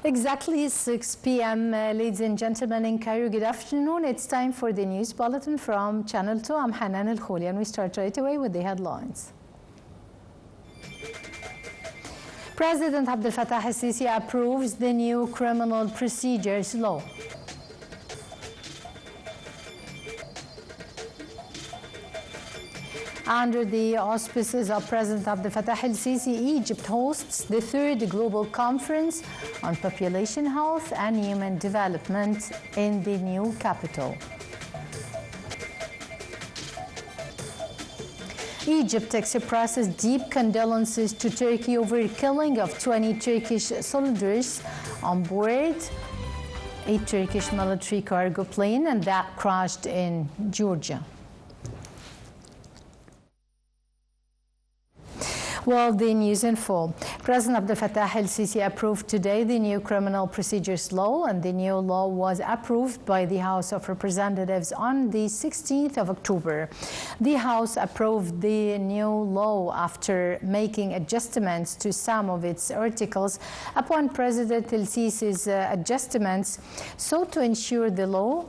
Exactly 6 p.m. Ladies and gentlemen in Cairo, good afternoon. It's time for the news bulletin from Channel 2. I'm Hanan Al-Khouli, and we start right away with the headlines. President Abdel Fattah al-Sisi approves the new criminal procedures law. Under the auspices of President Abdel Fattah al-Sisi, Egypt hosts the 3rd Global Conference on Population Health and Human Development in the new capital. Egypt expresses deep condolences to Turkey over the killing of 20 Turkish soldiers on board a Turkish military cargo plane, and that crashed in Georgia. Well, the news in full. President Abdel Fattah al-Sisi approved today the new criminal procedures law, and the new law was approved by the House of Representatives on the 16th of October. The House approved the new law after making adjustments to some of its articles upon President al-Sisi's adjustments, so to ensure the law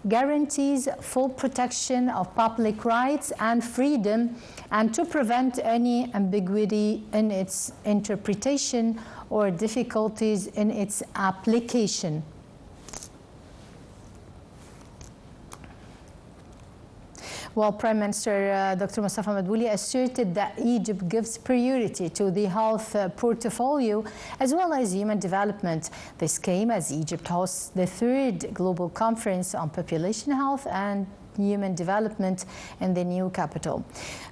guarantees full protection of public rights and freedom, and to prevent any ambiguity in its interpretation or difficulties in its application. Well, Prime Minister Dr. Mustafa Madbouli asserted that Egypt gives priority to the health portfolio as well as human development. This came as Egypt hosts the 3rd Global Conference on Population Health and Human Development in the new capital.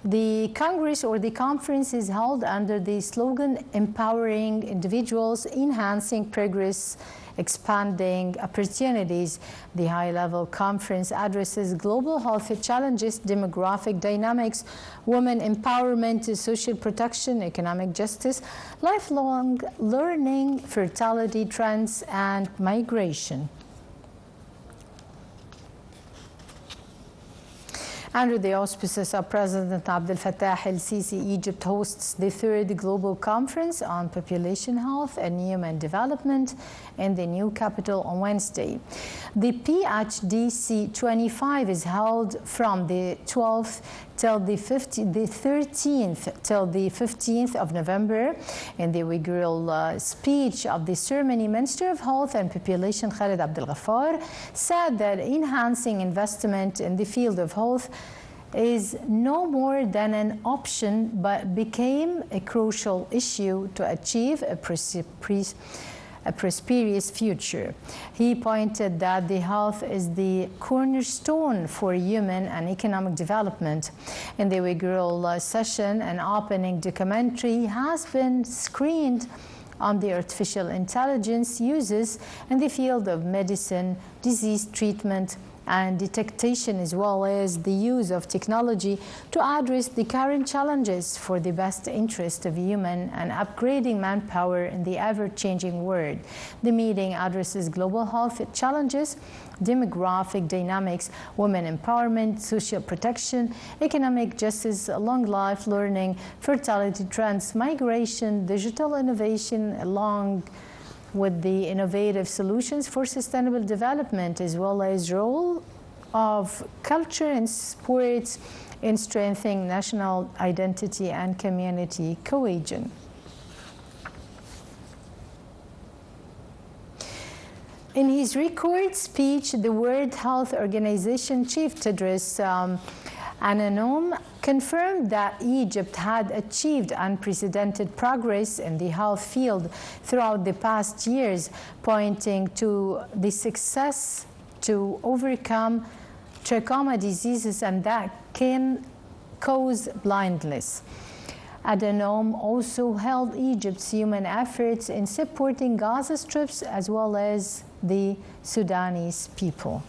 The Congress or the conference is held under the slogan Empowering Individuals, Enhancing Progress, Expanding Opportunities. The high-level conference addresses global health challenges, demographic dynamics, women empowerment, social protection, economic justice, lifelong learning, fertility trends, and migration. Under the auspices of President Abdel Fattah al-Sisi, Egypt hosts the 3rd Global Conference on Population Health and Human Development in the new capital on Wednesday. The PHDC 25 is held from the 12th till the 13th till the 15th of November. In the inaugural speech of the ceremony, Minister of Health and Population Khaled Abdel Ghaffar said that enhancing investment in the field of health is no more than an option, but became a crucial issue to achieve a prosperous future. He pointed that the health is the cornerstone for human and economic development. In the inaugural session, an opening documentary has been screened on the artificial intelligence uses in the field of medicine, disease treatment, and detection, as well as the use of technology to address the current challenges for the best interest of human and upgrading manpower in the ever-changing world. The meeting addresses global health challenges, demographic dynamics, women empowerment, social protection, economic justice, long life learning, fertility trends, migration, digital innovation, along with the innovative solutions for sustainable development, as well as role of culture and sports in strengthening national identity and community cohesion. In his record speech, the World Health Organization Chief Tedros Adhanom confirmed that Egypt had achieved unprecedented progress in the health field throughout the past years, pointing to the success to overcome trachoma diseases and that can cause blindness. Adhanom also held Egypt's human efforts in supporting Gaza Strips as well as the Sudanese people.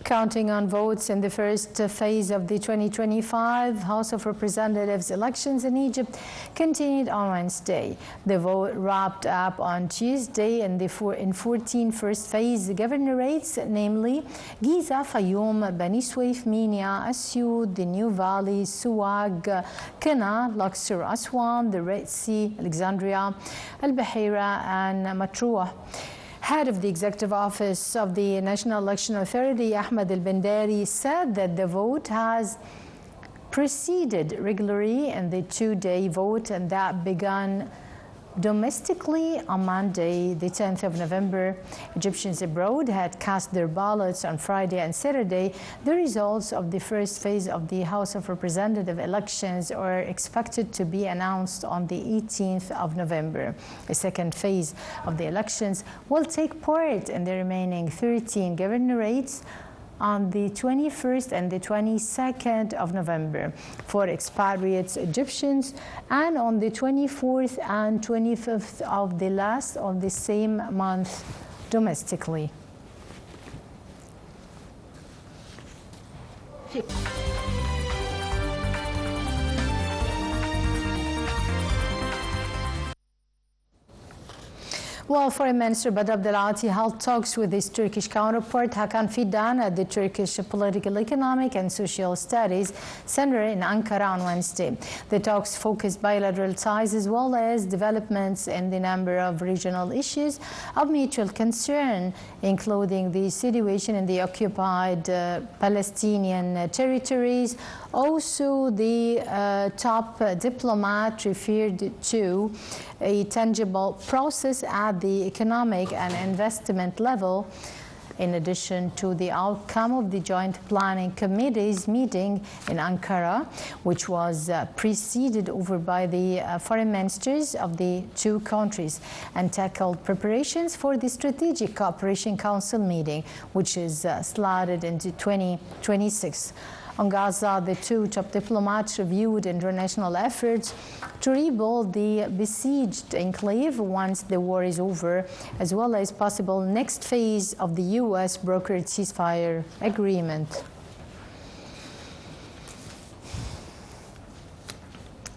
Counting on votes in the first phase of the 2025 House of Representatives elections in Egypt continued on Wednesday. The vote wrapped up on Tuesday in 14 first phase governorates, namely Giza, Fayoum, Bani Suef, Minya, Asyut, the New Valley, Suwag, Kana, Luxor, Aswan, the Red Sea, Alexandria, Al-Bahira, and Matruah. Head of the Executive Office of the National Election Authority, Ahmed al-Bandari, said that the vote has proceeded regularly in the two-day vote and that began domestically on Monday, the 10th of November. Egyptians abroad had cast their ballots on Friday and Saturday. The results of the first phase of the House of Representative elections are expected to be announced on the 18th of November. The second phase of the elections will take part in the remaining 13 governorates on the 21st and the 22nd of November for expatriates Egyptians, and on the 24th and 25th of the last of the same month domestically. Well, Foreign Minister Badr Abdelati held talks with his Turkish counterpart Hakan Fidan at the Turkish Political, Economic and Social Studies Center in Ankara on Wednesday. The talks focused bilateral ties as well as developments in the number of regional issues of mutual concern, including the situation in the occupied Palestinian territories. Also, the top diplomat referred to a tangible process at the economic and investment level, in addition to the outcome of the Joint Planning Committee's meeting in Ankara, which was preceded over by the foreign ministers of the two countries, and tackled preparations for the Strategic Cooperation Council meeting, which is slotted into 2026. On Gaza, the two top diplomats reviewed international efforts to rebuild the besieged enclave once the war is over, as well as possible next phase of the U.S. brokered ceasefire agreement.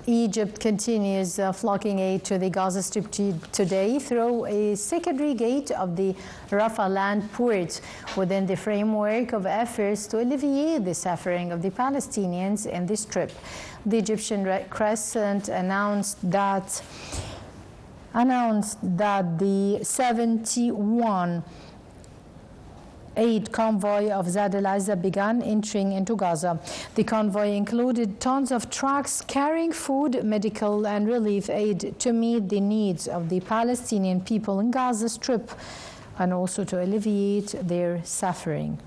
Egypt continues flocking aid to the Gaza Strip today through a secondary gate of the Rafah land port within the framework of efforts to alleviate the suffering of the Palestinians in the Strip. The Egyptian Red Crescent announced that the 71 aid convoy of Zad al-Azza began entering into Gaza. The convoy included tons of trucks carrying food, medical and relief aid to meet the needs of the Palestinian people in Gaza Strip and also to alleviate their suffering.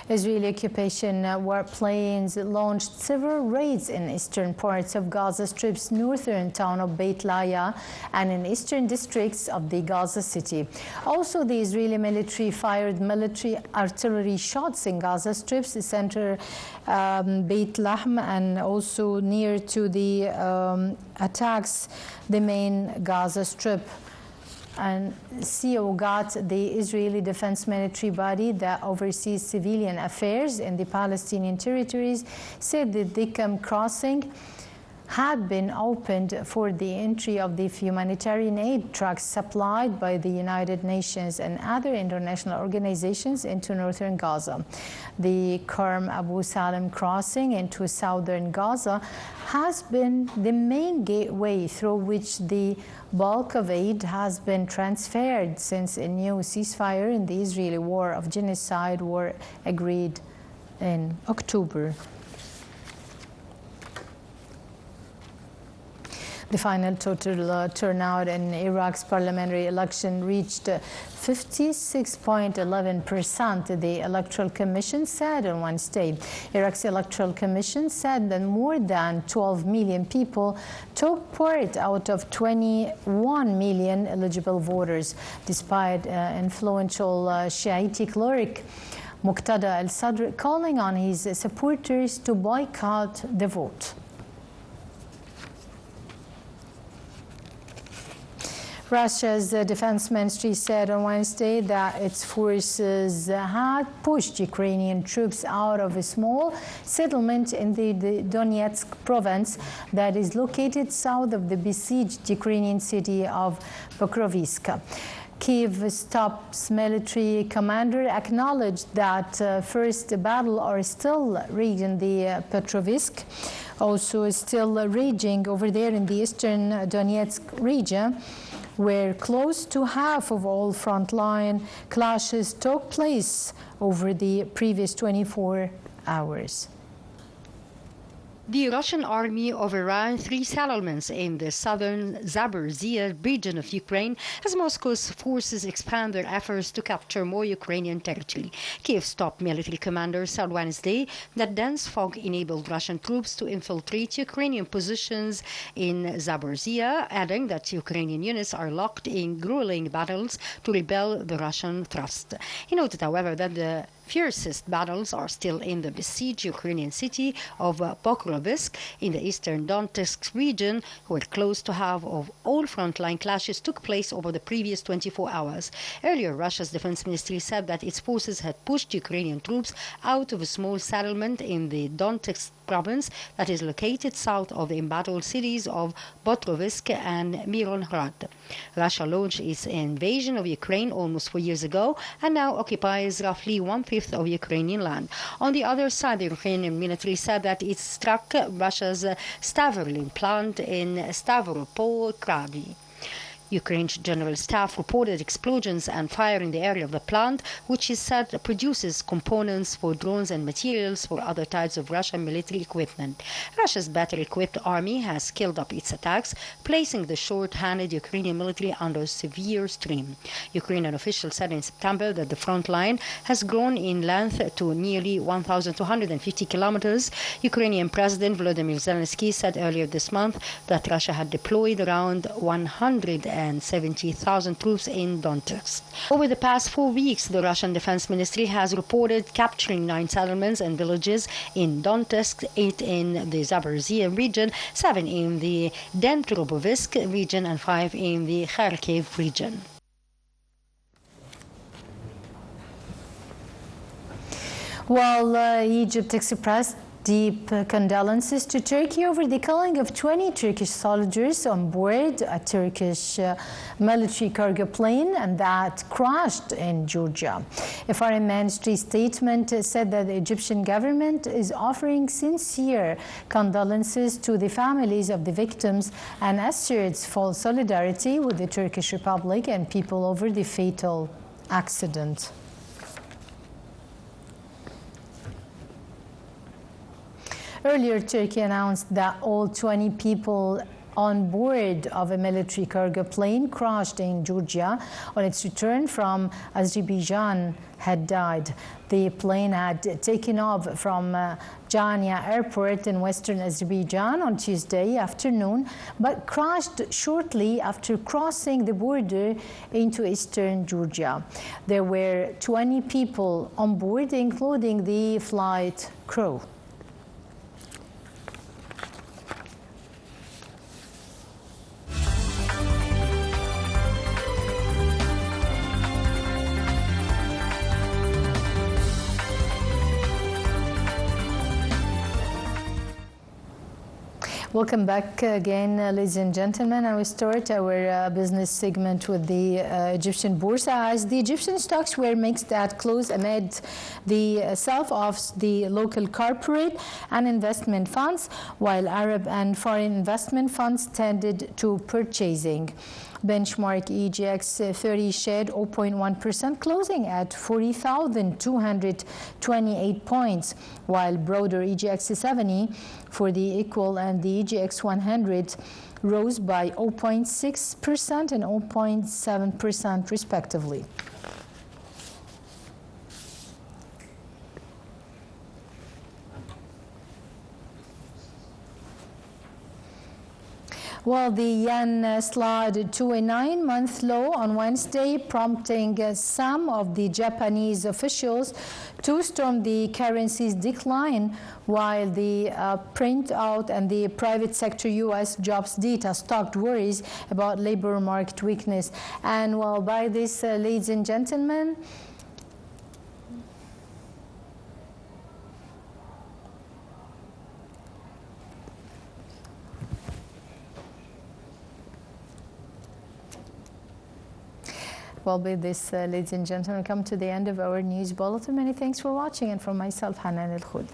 Israeli occupation warplanes launched several raids in eastern parts of Gaza Strip's northern town of Beit Lahiya and in eastern districts of the Gaza city. Also, the Israeli military fired military artillery shots in Gaza Strip's center, Beit Lahm, and also near to the attacks the main Gaza Strip. And COGAT, the Israeli defense military body that oversees civilian affairs in the Palestinian territories, said the Dikam crossing had been opened for the entry of the humanitarian aid trucks supplied by the United Nations and other international organizations into northern Gaza. The Karm Abu Salim crossing into southern Gaza has been the main gateway through which the bulk of aid has been transferred since a new ceasefire in the Israeli war of genocide were agreed in October. The final total turnout in Iraq's parliamentary election reached 56.11%, the Electoral Commission said on Wednesday. Iraq's Electoral Commission said that more than 12 million people took part out of 21 million eligible voters, despite influential Shiite cleric Muqtada al-Sadr calling on his supporters to boycott the vote. Russia's defense ministry said on Wednesday that its forces had pushed Ukrainian troops out of a small settlement in the Donetsk province that is located south of the besieged Ukrainian city of Pokrovsk. Kyiv's top military commander acknowledged that first battle are still raging in the Petrovsk, also still raging over there in the eastern Donetsk region, where close to half of all frontline clashes took place over the previous 24 hours. The Russian army overran 3 settlements in the southern Zaporizhia region of Ukraine as Moscow's forces expand their efforts to capture more Ukrainian territory. Kyiv's top military commander said Wednesday that dense fog enabled Russian troops to infiltrate Ukrainian positions in Zaporizhia, adding that Ukrainian units are locked in grueling battles to repel the Russian thrust. He noted, however, that the fiercest battles are still in the besieged Ukrainian city of Pokrovsk in the eastern Donetsk region, where close to half of all frontline clashes took place over the previous 24 hours. Earlier, Russia's defense ministry said that its forces had pushed Ukrainian troops out of a small settlement in the Donetsk province that is located south of the embattled cities of Pokrovsk and Mironhrad. Russia launched its invasion of Ukraine almost 4 years ago and now occupies roughly 1/5 of Ukrainian land. On the other side, the Ukrainian military said that it struck Russia's Stavroline plant in Stavropol Kradi. Ukraine's general staff reported explosions and fire in the area of the plant, which is said produces components for drones and materials for other types of Russian military equipment. Russia's better-equipped army has scaled up its attacks, placing the short-handed Ukrainian military under severe strain. Ukrainian officials said in September that the front line has grown in length to nearly 1,250 kilometers. Ukrainian President Volodymyr Zelensky said earlier this month that Russia had deployed around 170,000 troops in Donetsk. Over the past 4 weeks, the Russian Defense Ministry has reported capturing 9 settlements and villages in Donetsk, 8 in the Zaporizhia region, 7 in the Dnipropetrovsk region, and 5 in the Kharkiv region. While Egypt expressed deep condolences to Turkey over the killing of 20 Turkish soldiers on board a Turkish military cargo plane and that crashed in Georgia. A foreign ministry statement said that the Egyptian government is offering sincere condolences to the families of the victims and asserts full solidarity with the Turkish Republic and people over the fatal accident. Earlier, Turkey announced that all 20 people on board of a military cargo plane crashed in Georgia on its return from Azerbaijan had died. The plane had taken off from Janya Airport in western Azerbaijan on Tuesday afternoon, but crashed shortly after crossing the border into eastern Georgia. There were 20 people on board, including the flight crew. Welcome back again, ladies and gentlemen. I will start our business segment with the Egyptian Boursa, as the Egyptian stocks were mixed at close amid the sell-offs the local corporate and investment funds, while Arab and foreign investment funds tended to purchasing. Benchmark EGX 30 shed 0.1%, closing at 40,228 points, while broader EGX 70 for the equal and the EGX 100 rose by 0.6% and 0.7% respectively. Well, the yen slid to a 9-month low on Wednesday, prompting some of the Japanese officials to storm the currency's decline, while the printout and the private sector U.S. jobs data stoked worries about labor market weakness. And well, by this, ladies and gentlemen, well, with this, ladies and gentlemen, come to the end of our news bulletin. Many thanks for watching, and from myself, Hanan El Khoudi.